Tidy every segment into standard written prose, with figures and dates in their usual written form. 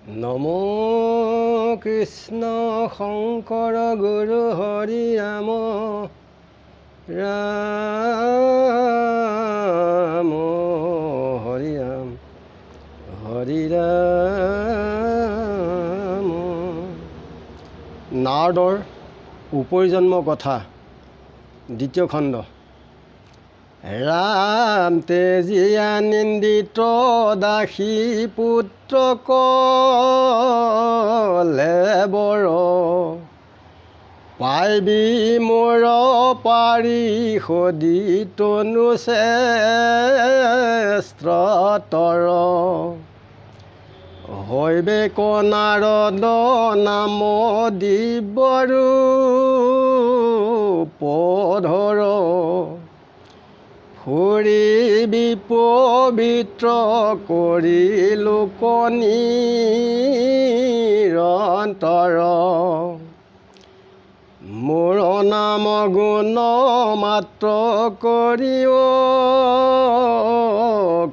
নমো কৃষ্ণ শংকৰ গুৰু হৰি ৰাম ৰাম হৰি ৰাম হৰি ৰাম। নাৰদৰ উপৰিজন্ম কথা দ্বিতীয় খণ্ড। ৰাম তেজিয়া নিন্দিত দাসী পুত্ৰক লেবৰ পাইবি মোৰ পাৰিষদি তনু শ্ৰেষ্ঠতৰ হৈবে নাৰদ নাম দিব্যৰু পধৰ ফুৰিবি পবিত্ৰ কৰিলো নিৰন্তৰ মোৰ নাম গুণ মাত্ৰ কৰিও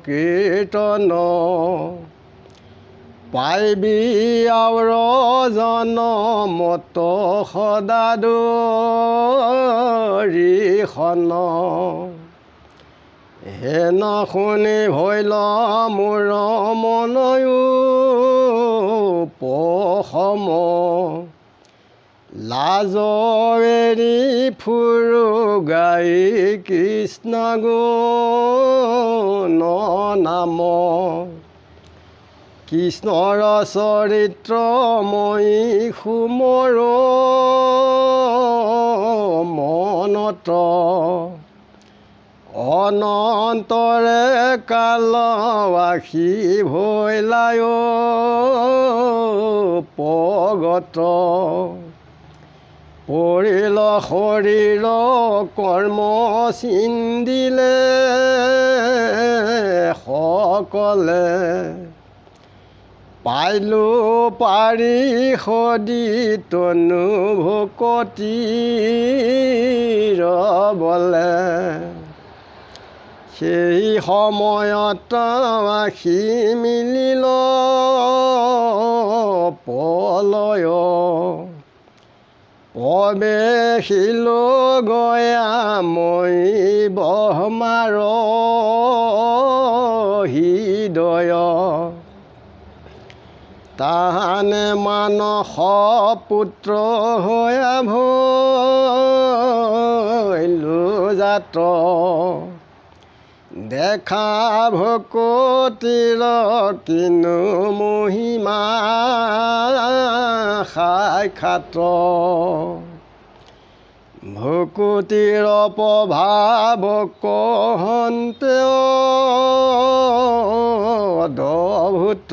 কীৰ্তন পাইবি আউৰ জনমত সদাদৰিখন হেন শুনি ভৈল মোৰ মনয়ো পশম লাজ এৰি ফুৰো গাই কৃষ্ণ গুণ নাম কৃষ্ণৰ চৰিত্ৰ মই সুমৰো মনত অনন্তৰে কালবাসী ভৈলায় পগত পৰিল শৰীৰ কৰ্ম চিন্দিলে সকলে পাইলো পাৰিষদি তনু ভকতিৰ বলে সেই সময়ত আখি মিলিল পলয় প্ৰৱেশিল গয়া মই ব্ৰহ্মাৰ হৃদয় তাহানে মানস পুত্ৰ হৈয়া ভৈলো জাত দেখা ভকতিৰ কিনো মহিমা সাক্ষাৎ ভকতিৰ প্ৰভাৱ কহন্তে অদ্ভুত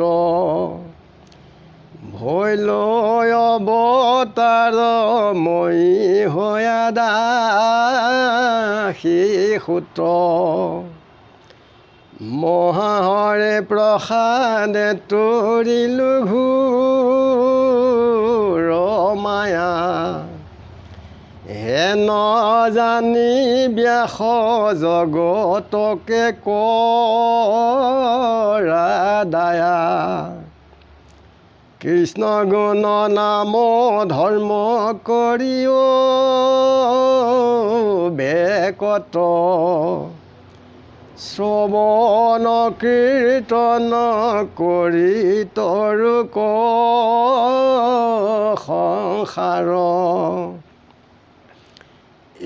ভৈলৈ অৱতাৰ মই হৈয়া দাসী সূত মহাহৰে প্ৰসাদে তৰিলো ঘোৰ মায়া হেন জানি ব্যাস জগতকে কৰা দায়া কৃষ্ণ গুণ নাম ধৰ্ম কৰিও বেকত শ্ৰৱণ কীৰ্তন কৰি তৰুক সংসাৰ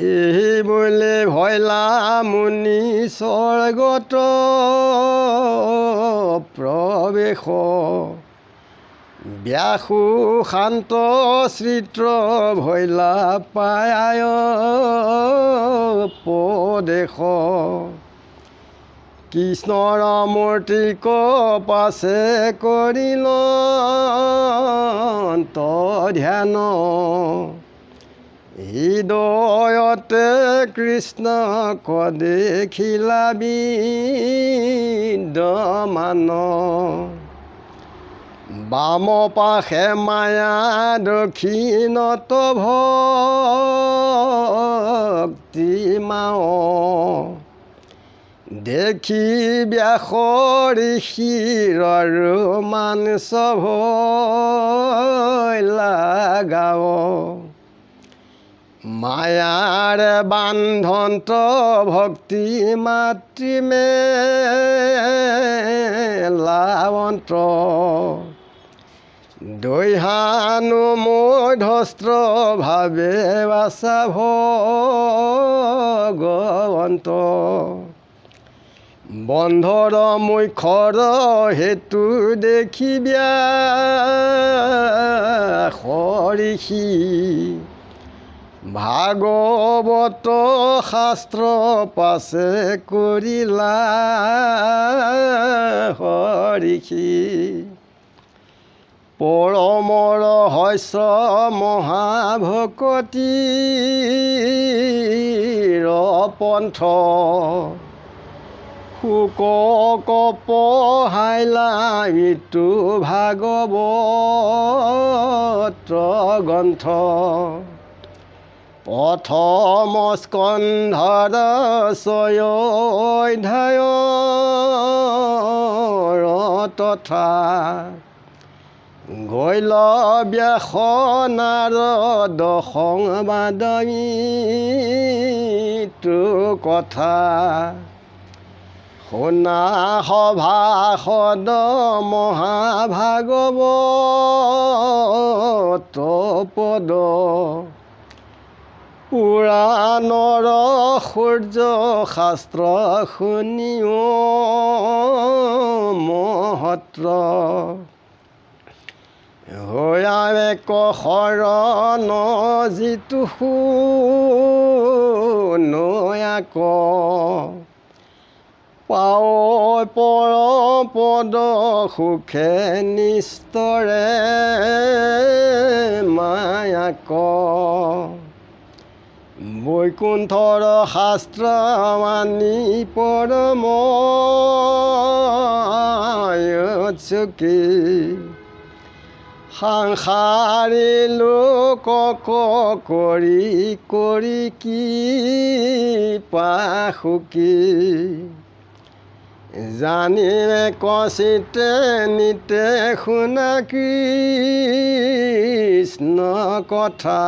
এই বুলি ভৈলা মুনি স্বৰ্গত প্ৰৱেশ ব্যাসু শান্ত চিত্ৰ ভৈলা পায় পদেশ কৃষ্ণৰ মূৰ্তিক পাছে কৰিল ধ্যান হৃদয়তে কৃষ্ণক দেখিলা বিদ্যমান বাম পাশে মায়া দক্ষিণত ভক্তি মাও দেখি ব্যাস ঋষিৰ ৰোমাঞ্চ ভয় লাগাৱ মায়াৰ বান্ধন্ত ভক্তি মাতৃ মেলাৱন্ত দৈহানু মধ্যস্ত্ৰ ভাৱে বাচা ভগৱন্ত বন্ধৰ মুখৰ হেতু দেখি ব্যাস ঋষি ভাগৱত শাস্ত্ৰ পাছে কৰিলা ঋষি পৰমৰ ৰহস্য মহাভকতিৰ পন্থ শোক কপহাইলা মৃত্যু ভাগৱত গ্ৰন্থ প্ৰথম স্কন্ধৰ 6 অধ্যায়ৰ তথা গৈল ব্যাস নাৰদ সংবাদ মৃত্যু কথা শুনা সভাসদ মহাভাগৱত পদ পুৰাণৰ সূৰ্য শাস্ত্ৰ শুনিও মহত্ৰ হৈয়াৰে শৰণ যিটো শুনয়াক পাও পৰপদ সুখে নিস্তৰে মায়াক বৈকুণ্ঠৰ শাস্ত্ৰ মানি পৰম চুকি সংসাৰী লোকক কৰি কৰি কি পাসুকি জানিলে কচিতে নিতে শুনা কৃষ্ণ কথা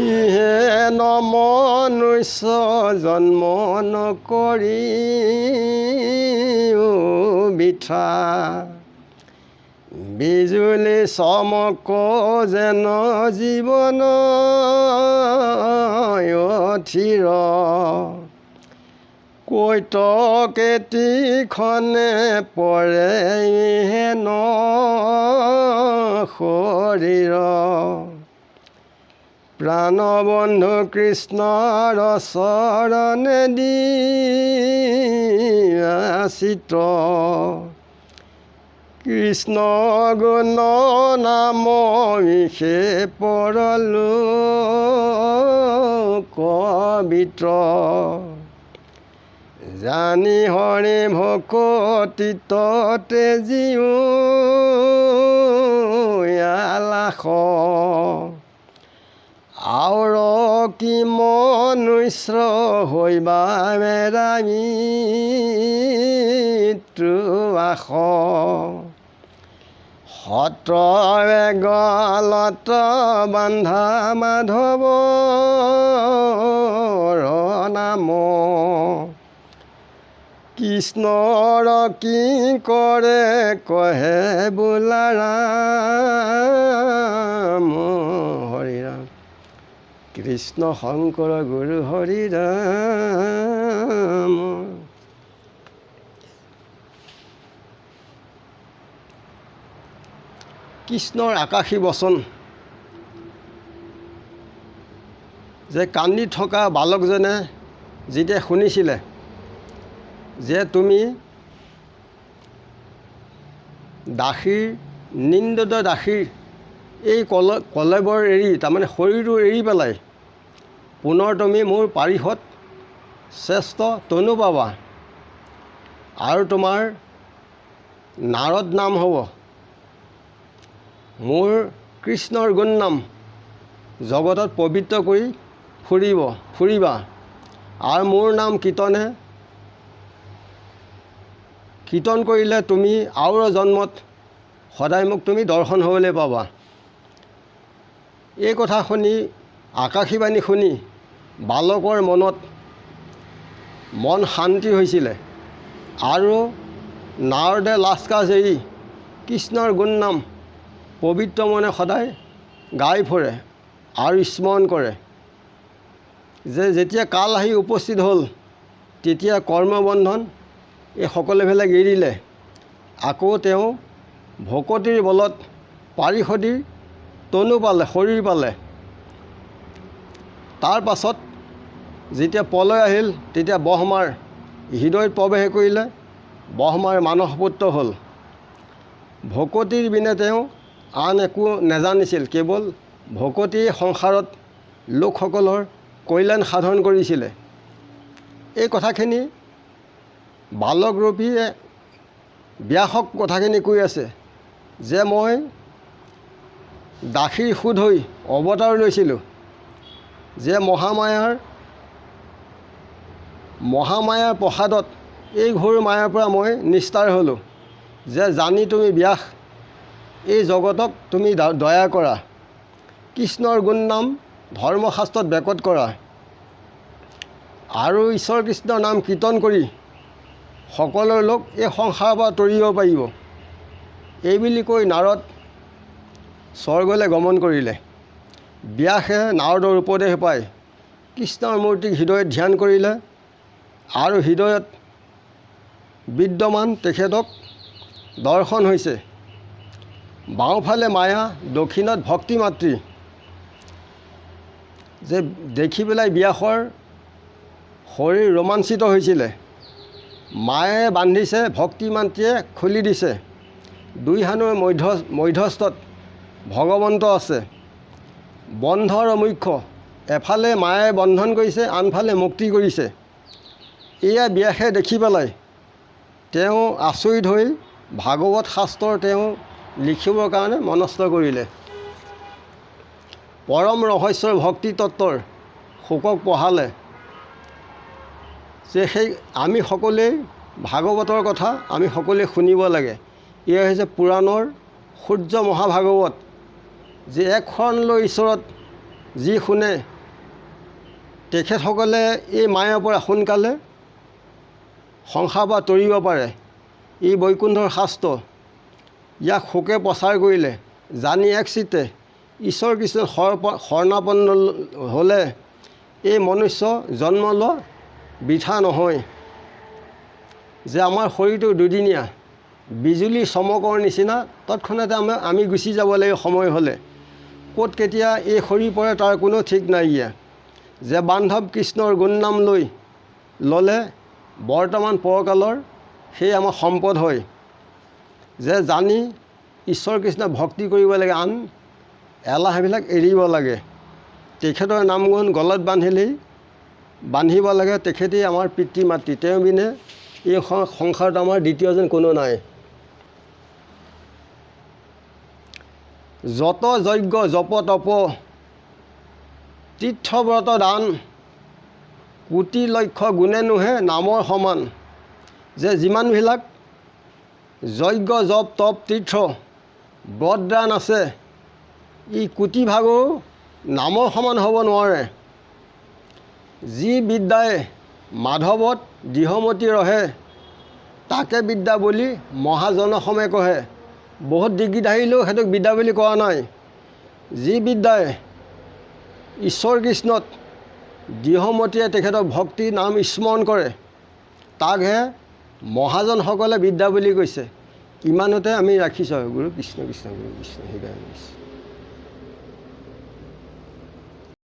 ইহে মনুষ্য জন্ম নকৰি বিথা বিজুলি চমক যেন জীৱন অথিৰ কৈত কেতিখনে পৰে হেন শৰীৰ প্ৰাণবন্ধু কৃষ্ণৰ চৰণে দিয়াচিত কৃষ্ণ গুণ নাম বিষে পৰলোক বিত্ৰ জানি হৰি ভকতিতে জীও আলাস আউৰ কি মনুষ্য হৈবা মেৰামি আস সত্ৰৰে গলত বান্ধা মাধৱৰ নাম কৃষ্ণৰ কি কৰে কহে বোলা ৰাম হৰি ৰাম কৃষ্ণ শংকৰ গুৰু হৰি ৰাম কৃষ্ণৰ আকাশী বচন যে কান্দি থকা বালকজনে যেতিয়া শুনিছিলে যে তুমি দাসীৰ নিন্দদ দাসীৰ এই কলেবৰ এৰি তাৰমানে শৰীৰটো এৰি পেলাই পুনৰ তুমি মোৰ পাৰিষত শ্ৰেষ্ঠ তনু পাবা আৰু তোমাৰ নাৰদ নাম হ'ব মোৰ কৃষ্ণৰ গুণ নাম জগতত পবিত্ৰ কৰি ফুৰিবা আৰু মোৰ নাম কীৰ্তনে কীৰ্তন কৰিলে তুমি আৰু জন্মত সদায় মোক তুমি দৰ্শন হ'বলৈ পাবা। এই কথা শুনি আকাশীবাণী শুনি বালকৰ মনত মন শান্তি হৈছিলে আৰু নাৰদে লাজ কাজ এৰি কৃষ্ণৰ গুণ নাম পবিত্ৰ মনে সদায় গাই ফুৰে আৰু স্মৰণ কৰে। যেতিয়া কাল আহি উপস্থিত হ'ল তেতিয়া কৰ্মবন্ধন এই সকলোবিলাক এৰিলে। আকৌ তেওঁ ভকতিৰ বলত পাৰিষদীৰ তনু পালে, শৰীৰ পালে। তাৰ পাছত যেতিয়া প্ৰলয় আহিল তেতিয়া ব্ৰহ্মাৰ হৃদয়ত প্ৰৱেশ কৰিলে, ব্ৰহ্মাৰ মানস পুত্ৰ হ'ল। ভকতিৰ বিনে তেওঁ আন একো নেজানিছিল, কেৱল ভকতিয়ে সংসাৰত লোকসকলৰ কল্যাণ সাধন কৰিছিলে। এই কথাখিনি বালকৰূপীয়ে ব্যাসক কথাখিনি কৈ আছে যে মই দাসীৰ সুধ হৈ অৱতাৰ লৈছিলোঁ, যে মহামায়াৰ প্ৰসাদত এই ঘোৰ মায়াৰ পৰা মই নিস্তাৰ হ'লোঁ, যে জানি তুমি ব্যাস এই জগতক তুমি দয়া কৰা, কৃষ্ণৰ গুণ নাম ধৰ্মশাস্ত্ৰত বেকত কৰা আৰু ঈশ্বৰ কৃষ্ণৰ নাম কীৰ্তন কৰি সকলো লোক এই সংসাৰৰ পৰা তৰিব পাৰিব। এই বুলি কৈ নাৰদ স্বৰ্গলৈ গমন কৰিলে। ব্যাসে নাৰদৰ উপদেশ পাই কৃষ্ণৰ মূৰ্তিক হৃদয়ত ধ্যান কৰিলে আৰু হৃদয়ত বিদ্যমান তেখেতক দৰ্শন হৈছে। বাওঁফালে মায়া, দক্ষিণত ভক্তি মাতৃ। যে দেখি পেলাই ব্যাসৰ শৰীৰ ৰোমাঞ্চিত হৈছিলে। মায়ে বান্ধিছে, ভক্তি মাতৃয়ে খুলি দিছে। দুই হানৰ মধ্যস্থত ভগৱন্ত আছে। বন্ধৰ মুখ্য, এফালে মায়ে বন্ধন কৰিছে, আনফালে মুক্তি কৰিছে। এয়া ব্যাসে দেখি পেলাই তেওঁ আচৰিত হৈ ভাগৱত শাস্ত্ৰৰ তেওঁ লিখিবৰ কাৰণে মনস্থ কৰিলে। পৰম ৰহস্যৰ ভক্তি তত্ত্বৰ শোকক পঢ়ালে। যে সেই আমি সকলোৱে ভাগৱতৰ কথা আমি সকলোৱে শুনিব লাগে। এয়া হৈছে পুৰাণৰ সূৰ্য মহাভাগৱত। যে এক শৰণ লৈ ঈশ্বৰত যি শুনে তেখেতসকলে এই মায়াৰ পৰা সোনকালে সংসাৰৰ পৰা তৰিব পাৰে। এই বৈকুণ্ঠৰ শাস্ত্ৰ ইয়াক শোকে প্ৰচাৰ কৰিলে। জানি এক চিত্তে ঈশ্বৰ কৃষ্ণ শৰণাপন্ন হ'লে এই মনুষ্য জন্ম লোৱা বৃথা নহয়। যে আমাৰ শৰীৰটো দুদিনীয়া, বিজুলী চমকৰ নিচিনা, তৎক্ষণাতে আমি গুচি যাব লাগিব সময় হ'লে। ক'ত কেতিয়া এই শৰীৰ পৰে তাৰ কোনো ঠিক নাইকিয়া। যে বান্ধৱ কৃষ্ণৰ গুণ নাম ল'লে বৰ্তমান পৰকালৰ সেই আমাৰ সম্পদ হয়। যে জানি ঈশ্বৰ কৃষ্ণ ভক্তি কৰিব লাগে, আন এলাহবিলাক এৰিব লাগে। তেখেতৰ নাম গুণ গলত বান্ধিব লাগে। তেখেতেই আমাৰ পিতৃ মাতৃ, তেওঁ বিনে এই সংসাৰত আমাৰ দ্বিতীয়জন কোনো নাই। যত যজ্ঞ জপ তপ তীৰ্থব্ৰত দান, কোটি লক্ষ্য গুণে নোহে নামৰ সমান। যে যিমানবিলাক যজ্ঞ জপ তপ তীৰ্থ ব্ৰত দান আছে, ই কোটি ভাগো নামৰ সমান হ'ব নোৱাৰে। যি বিদ্যাই মাধৱত দৃঢ়মতি ৰহে, তাকে বিদ্যা বুলি মহাজনসমে কহে। বহুত ডিগ্ৰী ধাৰিলেও সেইটোক বিদ্যা বুলি কোৱা নাই। যি বিদ্যাই ঈশ্বৰ কৃষ্ণত দৃঢ়মতিয়ে তেখেতক ভক্তি নাম স্মৰণ কৰে, তাকহে মহাজনসকলে বিদ্যা বুলি কৈছে। ইমানতে আমি ৰাখিছোঁ। গুৰু কৃষ্ণ কৃষ্ণ, গুৰু কৃষ্ণ, শিৱায় কৃষ্ণ।